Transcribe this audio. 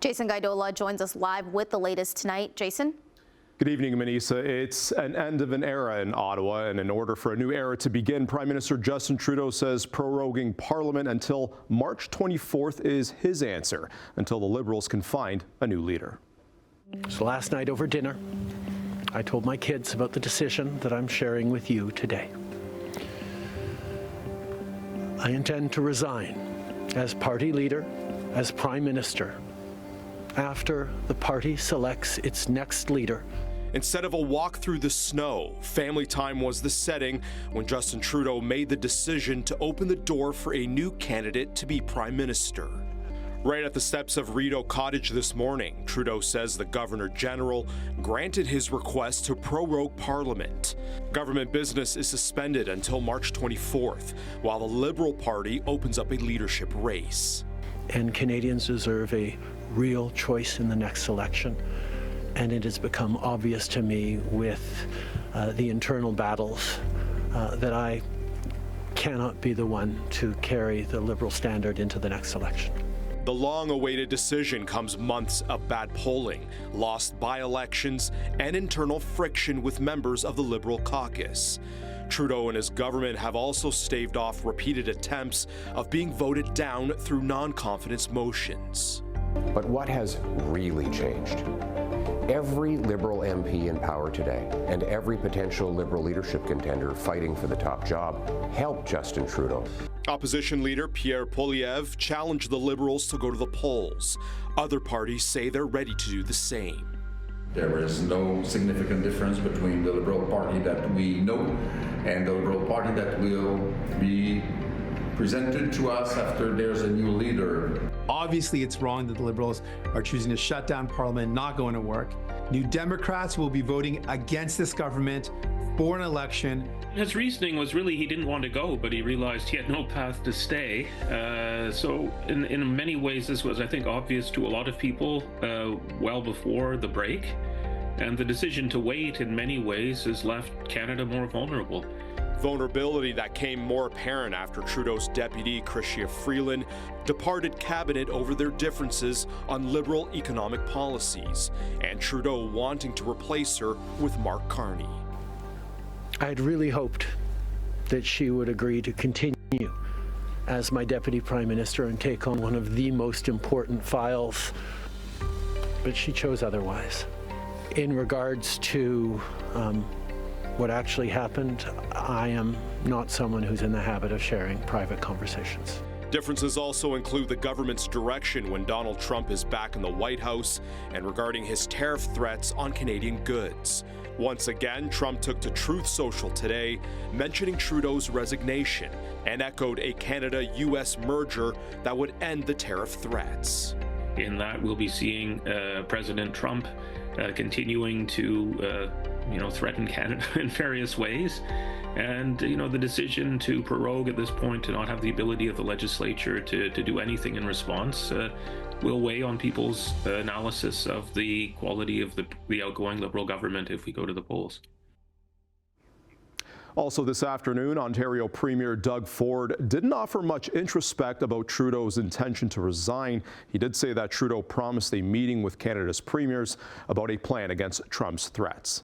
Jason Gaidola joins us live with the latest tonight. Jason? Good evening, Manisa. It's an end of an era in Ottawa, and in order for a new era to begin, Prime Minister Justin Trudeau says proroguing Parliament until March 24th is his answer, until the Liberals can find a new leader. So last night over dinner, I told my kids about the decision that I'm sharing with you today. I intend to resign as party leader, as Prime Minister, after the party selects its next leader. Instead of a walk through the snow, family time was the setting when Justin Trudeau made the decision to open the door for a new candidate to be Prime Minister. Right at the steps of Rideau Cottage this morning, Trudeau says the Governor-General granted his request to prorogue Parliament. Government business is suspended until March 24th, while the Liberal Party opens up a leadership race. And Canadians deserve a real choice in the next election. And it has become obvious to me with the internal battles that I cannot be the one to carry the Liberal standard into the next election. The long-awaited decision comes months of bad polling, lost by-elections, and internal friction with members of the Liberal caucus. Trudeau and his government have also staved off repeated attempts of being voted down through non-confidence motions. But what has really changed? Every Liberal MP in power today and every potential Liberal leadership contender fighting for the top job helped Justin Trudeau. Opposition leader Pierre Poilievre challenged the Liberals to go to the polls. Other parties say they're ready to do the same. There is no significant difference between the Liberal Party that we know and the Liberal Party that will be presented to us after there's a new leader. Obviously, it's wrong that the Liberals are choosing to shut down Parliament, not going to work. New Democrats will be voting against this government for an election. His reasoning was really he didn't want to go, but he realized he had no path to stay. So in many ways, this was, I think, obvious to a lot of people well before the break. And the decision to wait, in many ways, has left Canada more vulnerable. Vulnerability that came more apparent after Trudeau's deputy, Chrystia Freeland, departed cabinet over their differences on Liberal economic policies, and Trudeau wanting to replace her with Mark Carney. I'd really hoped that she would agree to continue as my Deputy Prime Minister and take on one of the most important files, but she chose otherwise. In regards to what actually happened, I am not someone who's in the habit of sharing private conversations. Differences also include the government's direction when Donald Trump is back in the White House and regarding his tariff threats on Canadian goods. Once again, Trump took to Truth Social today, mentioning Trudeau's resignation and echoed a Canada-US merger that would end the tariff threats. In that, we'll be seeing President Trump continuing to threaten Canada in various ways. And, the decision to prorogue at this point, to not have the ability of the legislature to do anything in response, will weigh on people's analysis of the quality of the outgoing Liberal government if we go to the polls. Also this afternoon, Ontario Premier Doug Ford didn't offer much introspect about Trudeau's intention to resign. He did say that Trudeau promised a meeting with Canada's premiers about a plan against Trump's threats.